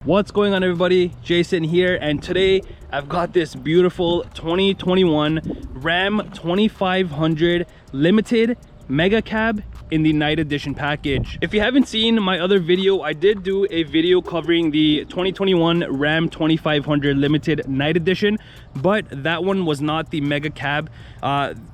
What's going on, everybody? Jason here, and today I've got this beautiful 2021 Ram 2500 Limited Mega Cab in the night edition package. If you haven't seen my other video, I did do a video covering the 2021 Ram 2500 Limited night edition, but that one was not the Mega Cab.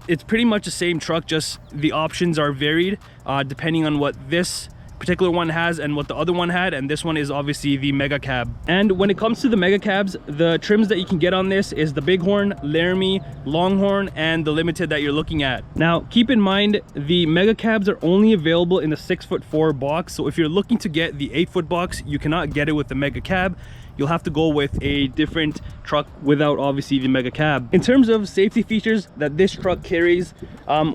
It's pretty much the same truck, just the options are varied depending on what this particular one has and what the other one had, and this one is obviously the Mega Cab. And when it comes to the Mega Cabs, the trims that you can get on this is the Bighorn, Laramie, Longhorn, and the Limited that you're looking at. Now keep in mind, the Mega Cabs are only available in the 6'4" box, so if you're looking to get the 8-foot box, you cannot get it with the Mega Cab. You'll have to go with a different truck without obviously the Mega Cab. In terms of safety features that this truck carries,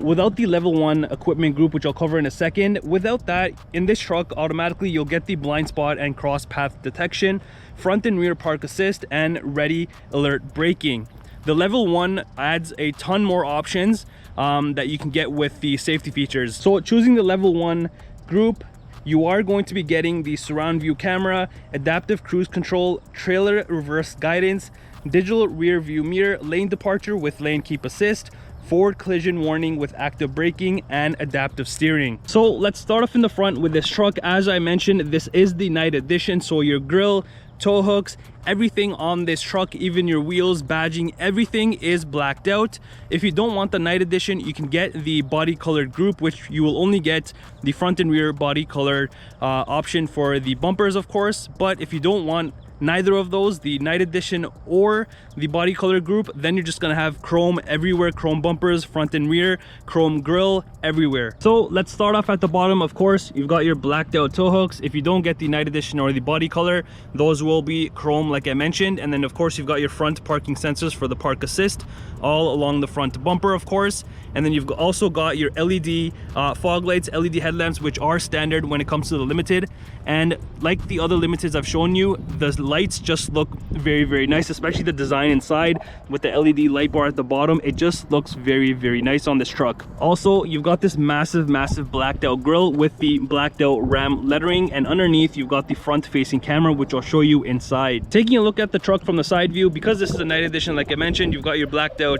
without the level 1 equipment group, which I'll cover in a second, without that, in this truck automatically you'll get the blind spot and cross path detection, front and rear park assist, and ready alert braking. The level 1 adds a ton more options that you can get with the safety features. So choosing the level 1 group, you are going to be getting the surround view camera, adaptive cruise control, trailer reverse guidance, digital rear view mirror, lane departure with lane keep assist, forward collision warning with active braking, and adaptive steering. So let's start off in the front with this truck. As I mentioned, this is the night edition, so your grille, tow hooks, everything on this truck, even your wheels, badging, everything is blacked out. If you don't want the night edition, you can get the body colored group, which you will only get the front and rear body colored option for the bumpers, of course. But if you don't want neither of those, the night edition or the body color group, then you're just gonna have chrome everywhere, chrome bumpers, front and rear, chrome grille everywhere. So let's start off at the bottom. Of course, you've got your blacked out tow hooks. If you don't get the night edition or the body color, those will be chrome like I mentioned. And then of course you've got your front parking sensors for the park assist all along the front bumper, of course. And then you've also got your LED fog lights, LED headlamps, which are standard when it comes to the Limited. And like the other Limiteds I've shown you, the lights just look very, very nice, especially the design inside with the LED light bar at the bottom. It just looks very, very nice on this truck. Also, you've got this massive blacked out grille with the blacked out Ram lettering, and underneath you've got the front facing camera, which I'll show you inside. Taking a look at the truck from the side view, because this is a night edition like I mentioned, you've got your blacked out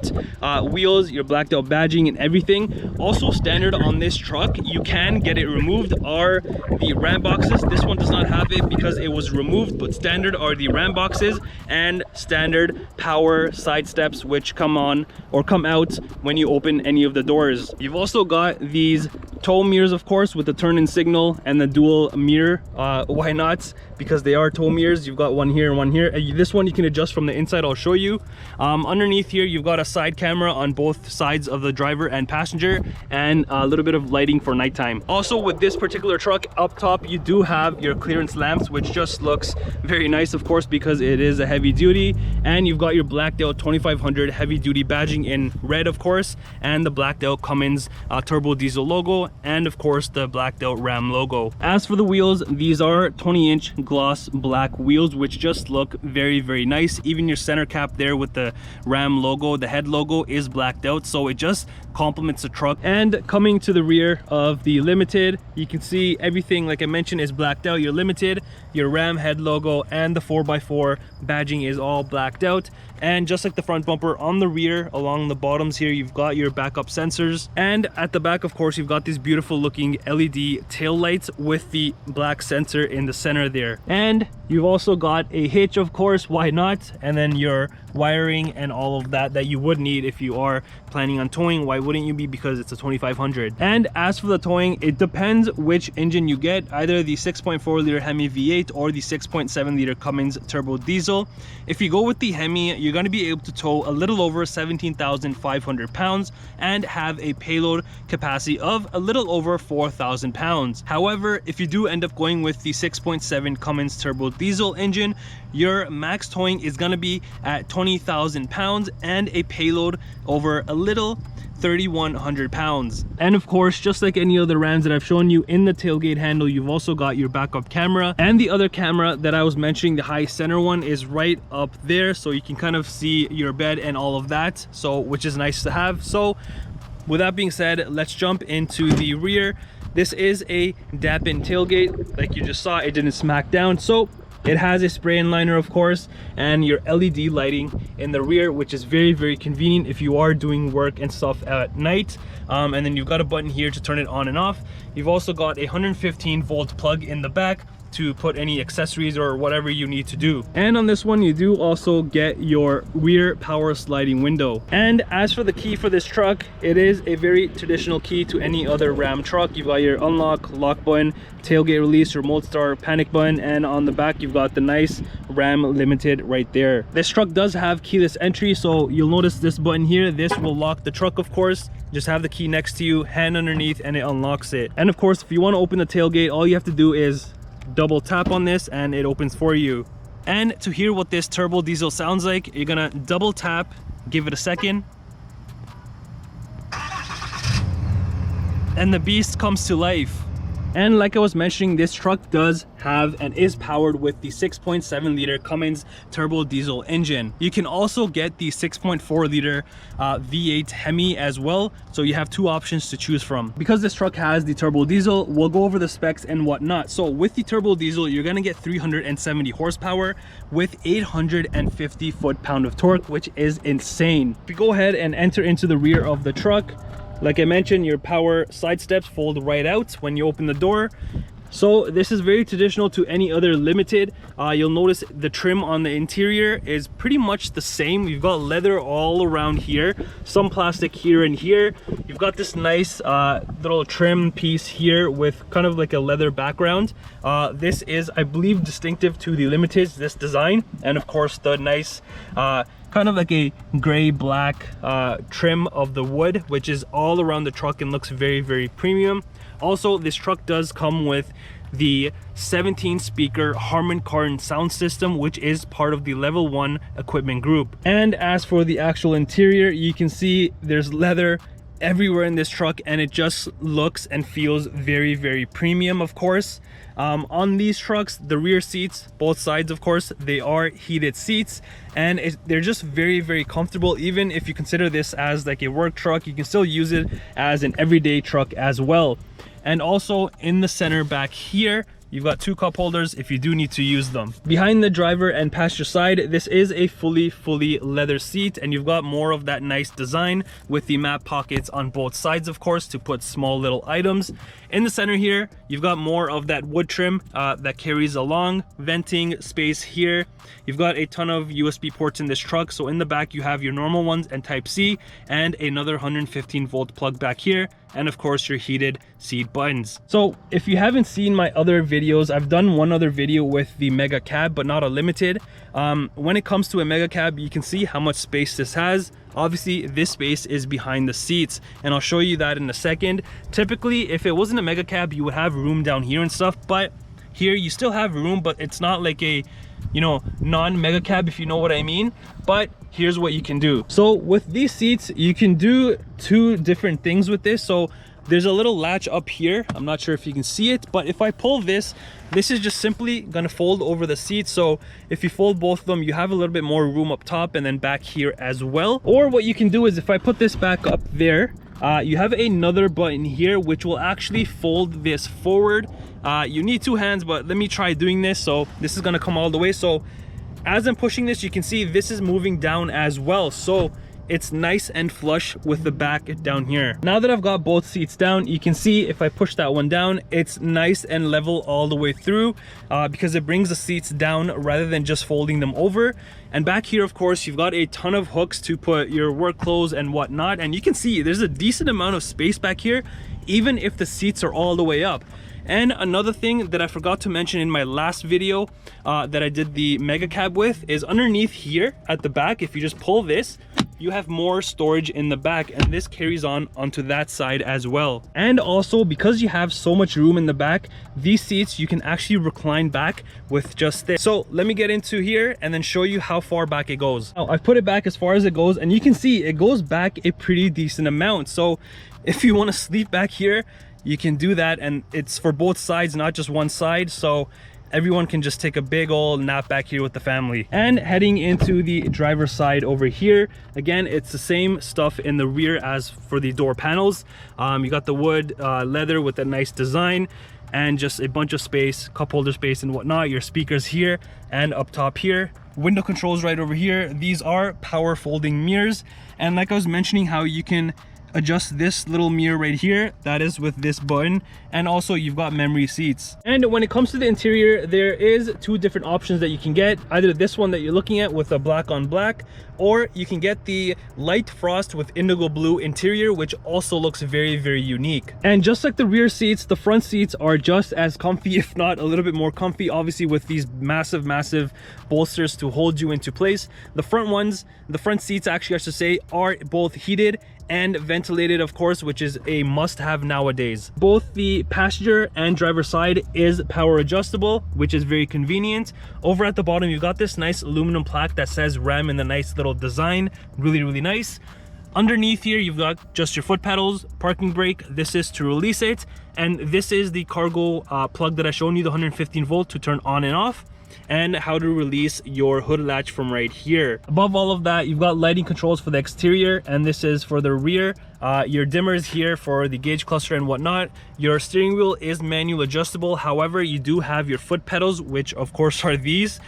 wheels, your blacked out badging and everything. Also standard on this truck, you can get it removed, are the Ram boxes. This one does not have it because it was removed, but standard are the Ram boxes and standard power side steps, which come on or come out when you open any of the doors. You've also got these tow mirrors, of course, with the turn in signal and the dual mirror. Why not? Because they are tow mirrors. You've got one here and one here. This one you can adjust from the inside, I'll show you. Underneath here you've got a side camera on both sides of the driver and passenger, and a little bit of lighting for nighttime. Also with this particular truck, up top you do have your clearance lamps, which just looks very nice, of course, because it is a heavy duty. And you've got your blacked out 2500 heavy duty badging in red, of course, and the blacked out Cummins Turbo Diesel logo, and of course the blacked out Ram logo. As for the wheels, these are 20-inch gloss black wheels, which just look very, very nice. Even your center cap there with the Ram logo, the head logo is blacked out, so it just complements the truck. And coming to the rear of the Limited, you can see everything like I mentioned is blacked out. Your Limited, your Ram head logo, and the 4x4 badging is all blacked out. And just like the front bumper, on the rear along the bottoms here you've got your backup sensors, and at the back of course you've got these beautiful looking LED tail lights with the black sensor in the center there. And you've also got a hitch, of course, why not, and then your wiring and all of that you would need if you are planning on towing. Why wouldn't you be? Because it's a 2500. And as for the towing, it depends which engine you get, either the 6.4 liter Hemi V8 or the 6.7 liter Cummins Turbo Diesel. If you go with the Hemi, you're going to be able to tow a little over 17,500 pounds and have a payload capacity of a little over 4,000 pounds. However, if you do end up going with the 6.7 Cummins Turbo Diesel engine, your max towing is going to be at 20,000 pounds and a payload over a little 3,100 pounds. And of course, just like any other Rams that I've shown you, in the tailgate handle you've also got your backup camera, and the other camera that I was mentioning, the high center one, is right up there, so you can kind of see your bed and all of that, so which is nice to have. So with that being said, let's jump into the rear. This is a dap-in tailgate, like you just saw. It didn't smack down, so It has a spray and liner, of course, and your LED lighting in the rear, which is very, very convenient if you are doing work and stuff at night. And then you've got a button here to turn it on and off. You've also got a 115-volt plug in the back to put any accessories or whatever you need to do. And on this one, you do also get your rear power sliding window. And as for the key for this truck, it is a very traditional key to any other Ram truck. You've got your unlock, lock button, tailgate release, remote start, panic button, and on the back you've got the nice Ram Limited right there. This truck does have keyless entry, so you'll notice this button here. This will lock the truck, of course. Just have the key next to you, hand underneath, and it unlocks it. And of course, if you want to open the tailgate, all you have to do is double tap on this and it opens for you. And to hear what this turbo diesel sounds like, you're gonna double tap, give it a second, and the beast comes to life. And like I was mentioning, this truck does have and is powered with the 6.7 liter Cummins Turbo Diesel engine. You can also get the 6.4 liter V8 Hemi as well, so you have two options to choose from. Because this truck has the turbo diesel, we'll go over the specs and whatnot. So with the turbo diesel, you're gonna get 370 horsepower with 850 foot-pound of torque, which is insane. If you go ahead and enter into the rear of the truck, like I mentioned, your power side steps fold right out when you open the door. So this is very traditional to any other Limited. You'll notice the trim on the interior is pretty much the same. You've got leather all around here, some plastic here and here. You've got this nice little trim piece here with kind of like a leather background. This is, I believe, distinctive to the Limiteds, this design. And of course the nice kind of like a gray black trim of the wood, which is all around the truck and looks very, very premium. Also, this truck does come with the 17 speaker Harman Kardon sound system, which is part of the level 1 equipment group. And as for the actual interior, you can see there's leather everywhere in this truck, and it just looks and feels very, very premium. Of course, on these trucks, the rear seats, both sides, of course, they are heated seats, and they're just very, very comfortable. Even if you consider this as like a work truck, you can still use it as an everyday truck as well. And also in the center back here, you've got two cup holders if you do need to use them. Behind the driver and passenger side, this is a fully leather seat, and you've got more of that nice design with the map pockets on both sides, of course, to put small little items. In the center here, you've got more of that wood trim that carries along, venting space here. You've got a ton of USB ports in this truck. So in the back, you have your normal ones and Type-C, and another 115-volt plug back here, and of course your heated seat buttons. So if you haven't seen my other videos, I've done one other video with the Mega Cab, but not a Limited. When it comes to a Mega Cab, you can see how much space this has. Obviously, this space is behind the seats, and I'll show you that in a second. Typically, if it wasn't a Mega Cab, you would have room down here and stuff, but here you still have room, but it's not like a, you know, non-Mega Cab, if you know what I mean. But here's what you can do. So with these seats, you can do two different things with this. So there's a little latch up here. I'm not sure if you can see it, but if I pull this, this is just simply gonna fold over the seat. So if you fold both of them, you have a little bit more room up top and then back here as well. Or what you can do is, if I put this back up there, you have another button here which will actually fold this forward. You need two hands, but let me try doing this. So this is gonna come all the way. So as I'm pushing this, you can see this is moving down as well. So it's nice and flush with the back down here. Now that I've got both seats down, you can see if I push that one down, it's nice and level all the way through because it brings the seats down rather than just folding them over. And back here, of course, you've got a ton of hooks to put your work clothes and whatnot. And you can see there's a decent amount of space back here, even if the seats are all the way up. And another thing that I forgot to mention in my last video that I did the Mega Cab with is underneath here at the back, if you just pull this, you have more storage in the back, and this carries on onto that side as well. And also, because you have so much room in the back, these seats you can actually recline back with just this. So let me get into here and then show you how far back it goes. Now I've put it back as far as it goes, and you can see it goes back a pretty decent amount. So if you want to sleep back here, you can do that, and it's for both sides, not just one side. So everyone can just take a big old nap back here with the family. And heading into the driver's side over here, again, it's the same stuff in the rear as for the door panels. You got the wood leather with a nice design. and just a bunch of space, cup holder space and whatnot. Your speakers here and up top here. Window controls right over here. These are power folding mirrors, and like I was mentioning, how you can adjust this little mirror right here, that is with this button. And also you've got memory seats. And when it comes to the interior, there is two different options that you can get. Either this one that you're looking at with a black on black, or you can get the light frost with indigo blue interior, which also looks very, very unique. And just like the rear seats, the front seats are just as comfy, if not a little bit more comfy, obviously with these massive bolsters to hold you into place. The front seats actually, I should say, are both heated and ventilated, of course, which is a must-have nowadays. Both the passenger and driver side is power adjustable, which is very convenient. Over at the bottom, you've got this nice aluminum plaque that says Ram in the nice little design. Really nice. Underneath here, you've got just your foot pedals, parking brake. This is to release it, and this is the cargo plug that I showed you, the 115 volt to turn on and off, and how to release your hood latch from right here. Above all of that, you've got lighting controls for the exterior, and this is for the rear. Your dimmers here for the gauge cluster and whatnot. Your steering wheel is manual adjustable. However, you do have your foot pedals, which of course are these,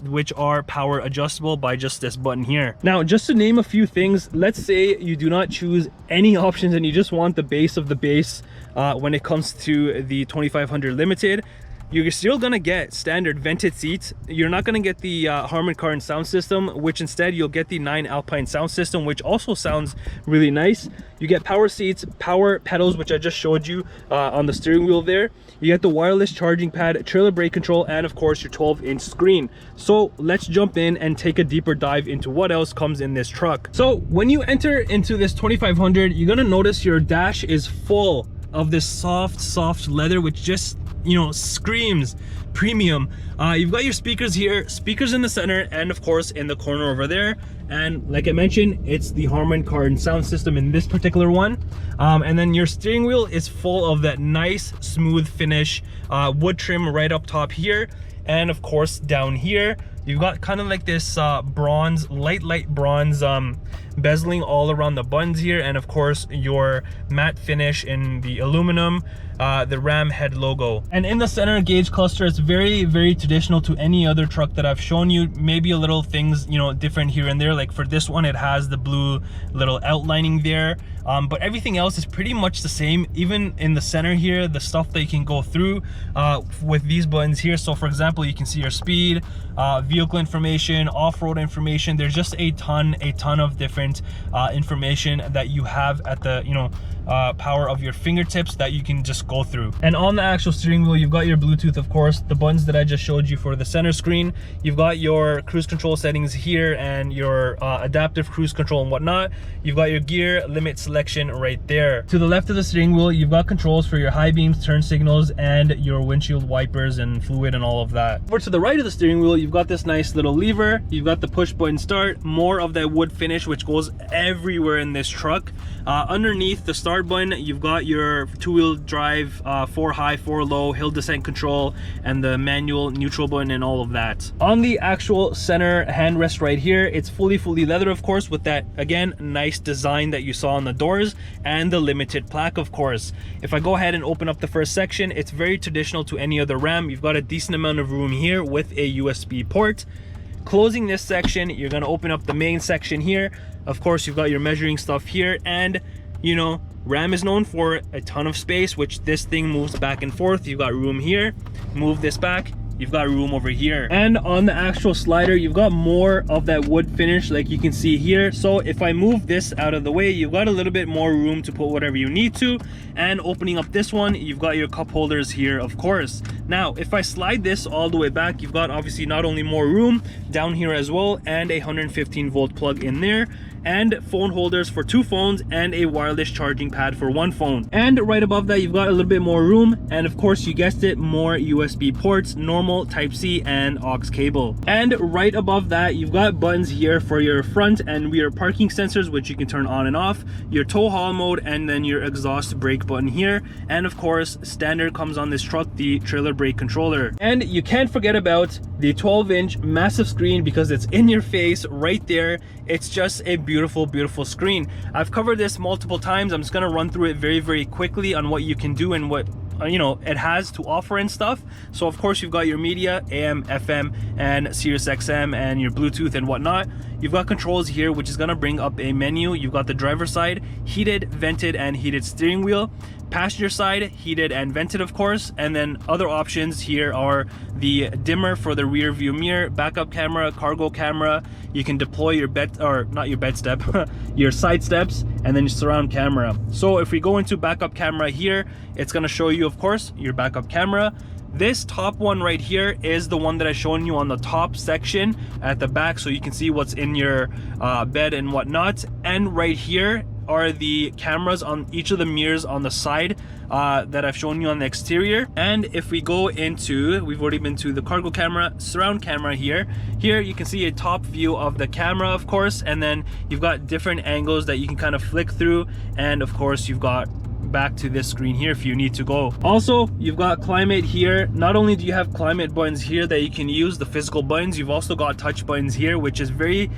which are power adjustable by just this button here. Now, just to name a few things, let's say you do not choose any options and you just want the base of the base when it comes to the 2500 Limited. You're still gonna get standard vented seats. You're not gonna get the Harman Kardon sound system, which instead you'll get the 9 Alpine sound system, which also sounds really nice. You get power seats, power pedals, which I just showed you on the steering wheel there. You get the wireless charging pad, trailer brake control, and of course your 12-inch screen. So let's jump in and take a deeper dive into what else comes in this truck. So when you enter into this 2500, you're gonna notice your dash is full of this soft leather, which just, you know, screams premium. You've got your speakers here, speakers in the center, and of course in the corner over there. And like I mentioned, it's the Harman Kardon sound system in this particular one. And then your steering wheel is full of that nice smooth finish wood trim right up top here. And of course down here you've got kind of like this bronze, light bronze bezeling all around the buttons here, and of course your matte finish in the aluminum, the Ram head logo. And in the center gauge cluster, it's very traditional to any other truck that I've shown you. Maybe a little things, you know, different here and there. Like for this one, it has the blue little outlining there, but everything else is pretty much the same. Even in the center here, the stuff that you can go through with these buttons here. So for example, you can see your speed, vehicle information, off-road information. There's just a ton of different information that you have at the, you know, power of your fingertips that you can just go through. And on the actual steering wheel, you've got your Bluetooth, of course, the buttons that I just showed you for the center screen. You've got your cruise control settings here and your adaptive cruise control and whatnot. You've got your gear limit selection right there. To the left of the steering wheel, you've got controls for your high beams, turn signals, and your windshield wipers and fluid and all of that. Over to the right of the steering wheel, you've got this nice little lever. You've got the push button start, more of that wood finish, which goes everywhere in this truck. Underneath the start button, you've got your two-wheel drive, 4 high, 4 low, hill descent control, and the manual neutral button and all of that. On the actual center handrest right here, it's fully leather, of course, with that, again, nice design that you saw on the doors and the limited plaque, of course. If I go ahead and open up the first section, it's very traditional to any other Ram. You've got a decent amount of room here with a USB port. Closing this section, you're going to open up the main section here. Of course, you've got your measuring stuff here, and you know, Ram is known for a ton of space, which this thing moves back and forth. You've got room here, move this back, you've got room over here. And on the actual slider, you've got more of that wood finish like you can see here. So if I move this out of the way, you've got a little bit more room to put whatever you need to. And opening up this one, you've got your cup holders here, of course. Now, if I slide this all the way back, you've got obviously not only more room down here as well, and a 115 volt plug in there, and phone holders for 2 phones, and a wireless charging pad for 1 phone. And right above that, you've got a little bit more room, and of course, you guessed it, more USB ports, normal, Type-C, and aux cable. And right above that, you've got buttons here for your front and rear parking sensors, which you can turn on and off, your tow haul mode, and then your exhaust brake button here. And of course, standard comes on this truck, the trailer brake controller. And you can't forget about the 12-inch massive screen, because it's in your face right there. It's just a beautiful screen. I've covered this multiple times. I'm just going to run through it very quickly on what you can do and what you know, it has to offer and stuff. So of course you've got your media, AM, FM, and Sirius XM, and your Bluetooth and whatnot. You've got controls here, which is gonna bring up a menu. You've got the driver's side, heated, vented, and heated steering wheel. Passenger side, heated and vented, of course. And then other options here are the dimmer for the rear view mirror, backup camera, cargo camera. You can deploy your bed, or not your bed step, your side steps, and then your surround camera. So if we go into backup camera here, it's gonna show you, of course, your backup camera. This top one right here is the one that I've shown you on the top section at the back, so you can see what's in your bed and whatnot. And right here are the cameras on each of the mirrors on the side that I've shown you on the exterior. And if we go into, we've already been to the cargo camera, surround camera here you can see a top view of the camera, of course, and then you've got different angles that you can kind of flick through, and of course you've got back to this screen here if you need to go. Also, you've got climate here. Not only do you have climate buttons here that you can use, the physical buttons, you've also got touch buttons here, which is very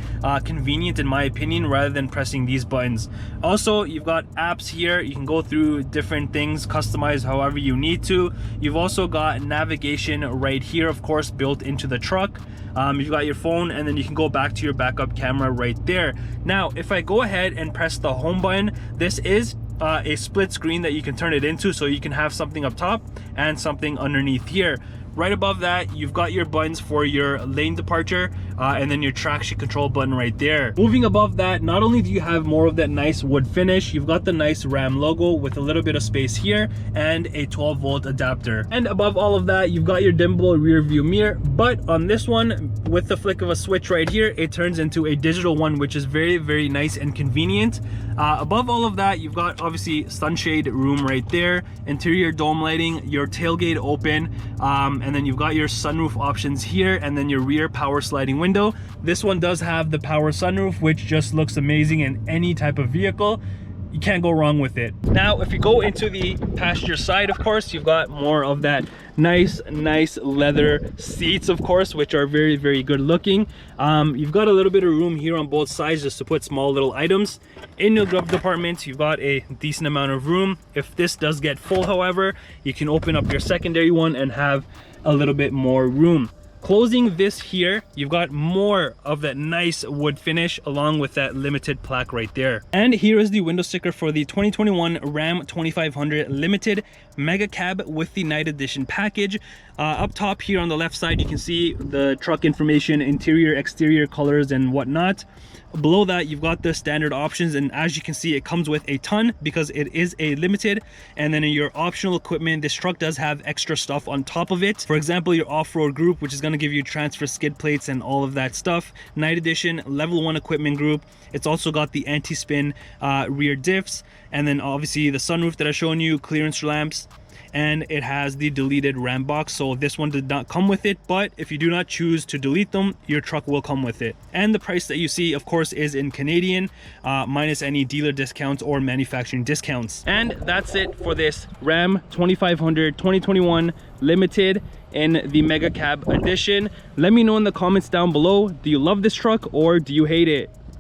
convenient in my opinion, rather than pressing these buttons. Also, you've got apps here. You can go through different things, customize however you need to. You've also got navigation right here, of course, built into the truck. You've got your phone, and then you can go back to your backup camera right there. Now, if I go ahead and press the home button, this is a split screen that you can turn it into, so you can have something up top and something underneath here. Right above that, you've got your buttons for your lane departure, and then your traction control button right there. Moving above that, not only do you have more of that nice wood finish, you've got the nice Ram logo with a little bit of space here and a 12-volt adapter. And above all of that, you've got your dimmable rear view mirror, but on this one, with the flick of a switch right here, it turns into a digital one, which is very, very nice and convenient. Above all of that, you've got obviously sunshade room right there, interior dome lighting, your tailgate open, and then you've got your sunroof options here, and then your rear power sliding window. This one does have the power sunroof, which just looks amazing in any type of vehicle. You can't go wrong with it. Now, if you go into the passenger side, of course, you've got more of that nice leather seats, of course, which are very, very good looking. You've got a little bit of room here on both sides just to put small little items. In your glove department, you've got a decent amount of room. If this does get full, however, you can open up your secondary one and have a little bit more room. Closing this here, you've got more of that nice wood finish along with that limited plaque right there. And here is the window sticker for the 2021 Ram 2500 Limited Mega Cab with the Night Edition package. Up top here on the left side, you can see the truck information, interior, exterior colors and whatnot. Below that, you've got the standard options, and as you can see, it comes with a ton because it is a limited. And then in your optional equipment, this truck does have extra stuff on top of it. For example, your off-road group, which is going to give you transfer skid plates and all of that stuff. Night Edition level 1 equipment group. It's also got the anti-spin rear diffs, and then obviously the sunroof that I've shown you, clearance lamps, and it has the deleted Ram box. So this one did not come with it, but if you do not choose to delete them, your truck will come with it. And the price that you see, of course, is in Canadian, minus any dealer discounts or manufacturing discounts. And that's it for this Ram 2500 2021 Limited in the Mega Cab edition. Let me know in the comments down below, do you love this truck or do you hate it?